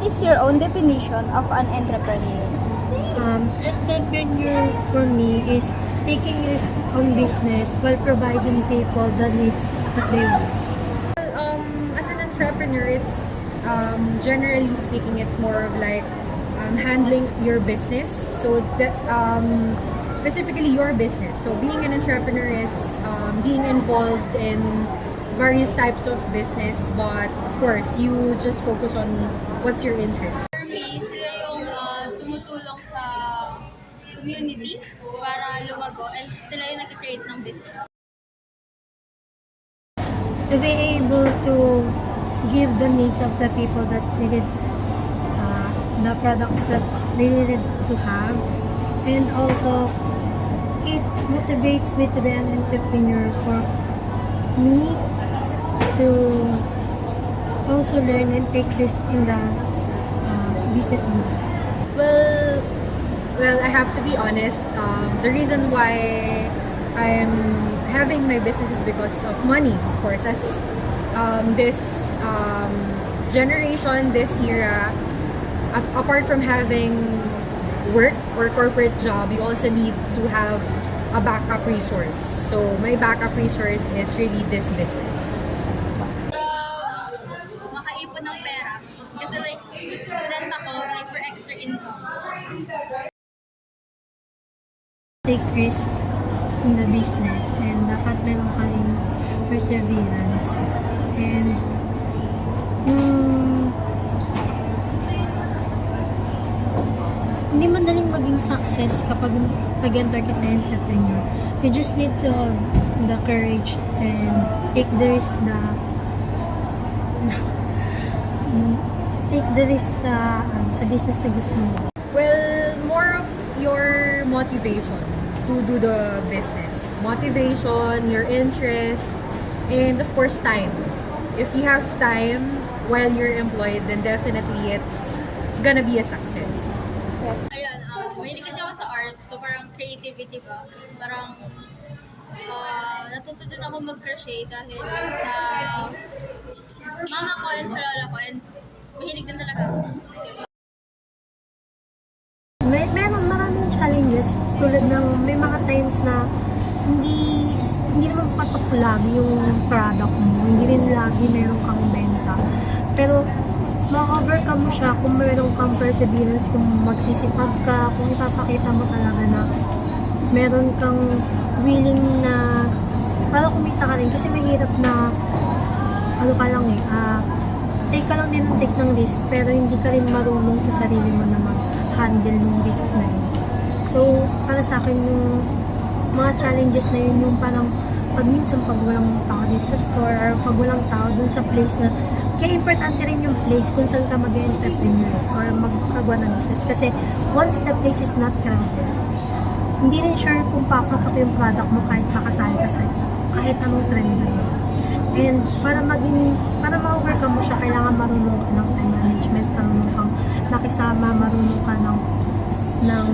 what is your own definition of an entrepreneur? Entrepreneur for me is taking his own business while providing people the needs that they want. As an entrepreneur, it's generally speaking, it's more of like handling your business. So that specifically your business. So being an entrepreneur is being involved in various types of business, but of course, you just focus on what's your interest. For me, sila yung tumutulong sa community para lumago and sila yung nag-create ng business. To be able to give the needs of the people that needed the products that they needed to have, and also it motivates me to be an entrepreneur for me to also learn and take risk in the business industry. Well, I have to be honest. The reason why I'm having my business is because of money, of course. As this generation, this era, apart from having work or corporate job, you also need to have a backup resource. So my backup resource is really this business. Makaipon ng pera. Kasi like, student ako, like for extra income. Take risk in the business, and dapat meron ka rin perseverance, and hindi madaling maging success kapag nag-enter ka sa entrepreneur. You just need to have the courage and take the risk sa business na gusto mo. Well, more of your motivation to do the business. Motivation, your interest, and of course time. If you have time while you're employed, then definitely it's gonna be a success. Yes. Ayun, mahilig kasi ako sa art, so parang creativity ba? Parang natuto din ako mag-crochet dahil sa mama ko and sa lola ko, and mahilig din talaga ako. Meron maraming challenges, tulad ng may mga times na hindi naman patok lagi yung product mo, hindi rin lagi meron kang benta, pero ma-overcome mo siya kung meron kang perseverance, kung magsisipag ka, kung ipapakita mo talaga na meron kang willing na para kumita ka rin, kasi mahirap na ano ka lang take ka lang din ng take ng risk, pero hindi ka rin marunong sa sarili mo na mag-handle ng risk na yun. So, para sa akin yung mga challenges na yun, yung parang minsan pag walang tao dito sa store, or pag walang tao dun sa place na, kaya importante rin yung place kung saan ka mag-entrepreneur or magkagawa ng business. Kasi once the place is not crowded, hindi rin sure kung papapot yung product mo kahit makasali ka sa kahit anong trend na yun. And para ma-overcome mo siya, kailangan marunong ka ng time management, marunong kang nakisama, marunong ka ng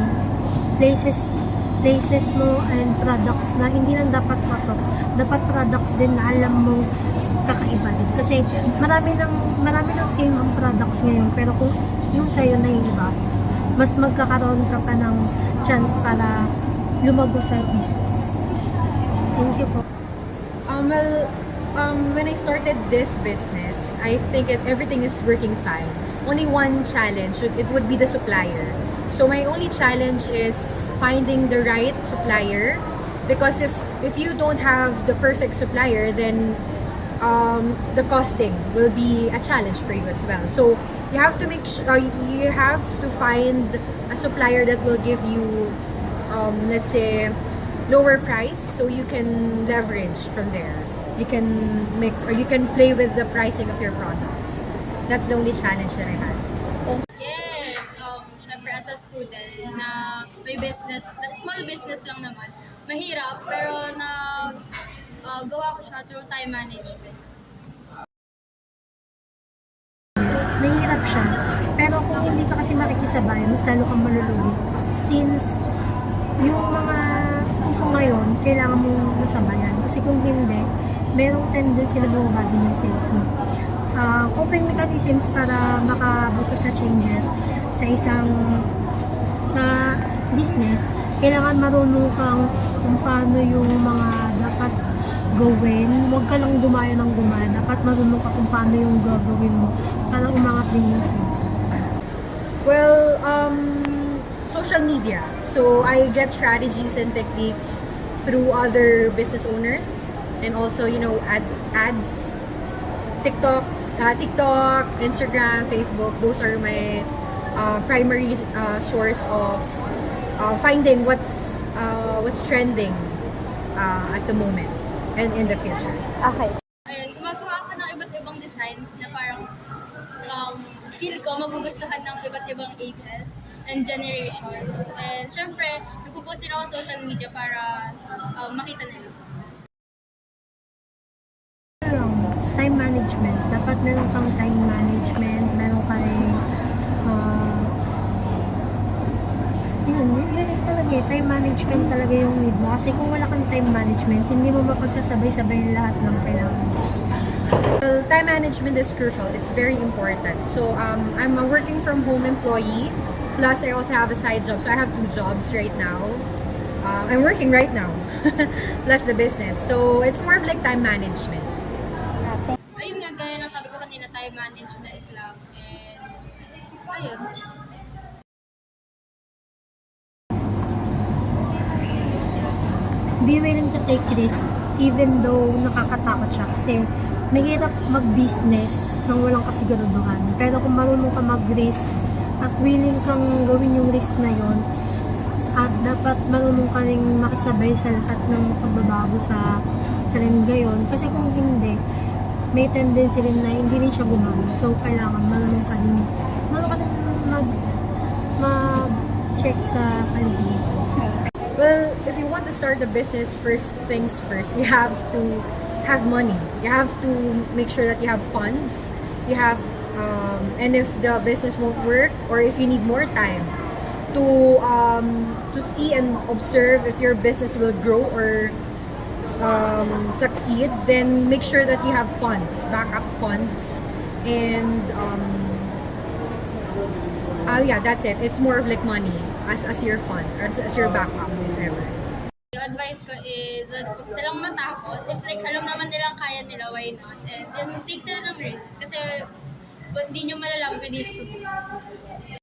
places mo and products na hindi lang dapat patok. Dapat products din na alam mong kakaiba din. Kasi marami ng same ang products ngayon, pero kung yung sa'yo na yung iba, mas magkakaroon ka pa ng chance para lumago sa business. Thank you po. When I started this business, I think everything is working fine. Only one challenge, it would be the supplier. So my only challenge is finding the right supplier, because if you don't have the perfect supplier, then the costing will be a challenge for you as well. So you have to you have to find a supplier that will give you let's say lower price, so you can leverage from there. You can mix or you can play with the pricing of your products. That's the only challenge that I had. Yes, syempre as a student na may business, small business lang naman, mahirap, pero gawa ko siya through time management. Mahirap siya, pero kung hindi ka kasi makikisabay, mas lalo kang malulugi. Since yung mga uso ngayon, kailangan mong nasabayan. Kasi kung hindi, merong tendency na bumaba din yung sales mo. coping mechanisms para makabuto sa changes sa sa business. Kailangan marunong kang kung paano yung mga dapat gawin. Huwag ka lang gumaya ng gumaya. Dapat marunong ka kung paano yung gagawin mo para umangat din yung sales. Well, social media. So I get strategies and techniques through other business owners, and also, ads, TikTok, Instagram, Facebook. Those are my primary source of finding what's trending at the moment and in the future. Okay. Ayun, gumagawa ako ng iba't ibang designs na parang feel ko magugustuhan ng iba't ibang ages and generations. And syempre, nagpo-post din ako sa social media para makita nila. Time management. Dapat meron kang time management, meron ka rin yun talaga eh. Time management talaga yung need mo. Kasi kung wala kang time management, hindi mo mapagsasabay-sabay lahat ng kailangan mo. Well, time management is crucial. It's very important. So I'm a working from home employee. Plus, I also have a side job. So I have 2 jobs right now. I'm working right now. Plus the business. So it's more of like time management. Ayun nga, gaya ng sabi ko kanina, time management lang. And ayun. Be willing to take risk even though nakakatakot siya. Kasi mahirap mag-business nang walang kasiguraduhan. Pero kung marunong ka mag-risk at willing kang gawin yung risk na yon, at dapat marunong ka rin makisabay sa lahat ng pagbabago sa trend ngayon. Kasi kung hindi, may tendency rin na hindi rin siya gumana. So, kailangan marunong ka rin mag-check sa paligid. Well, if you want to start a business, first things first, you have to have money. You have to make sure that you have funds. You have, and if the business won't work, or if you need more time to see and observe if your business will grow or succeed, then make sure that you have funds, backup funds, and yeah, that's it. It's more of like money as your fund, as your backup, if ever. Yung advice ko is, huwag silang matakot. If like alam naman nilang kaya nila, why not? And then take sila ng risk. Kasi hindi nyo malalaman kung hindi susubukan.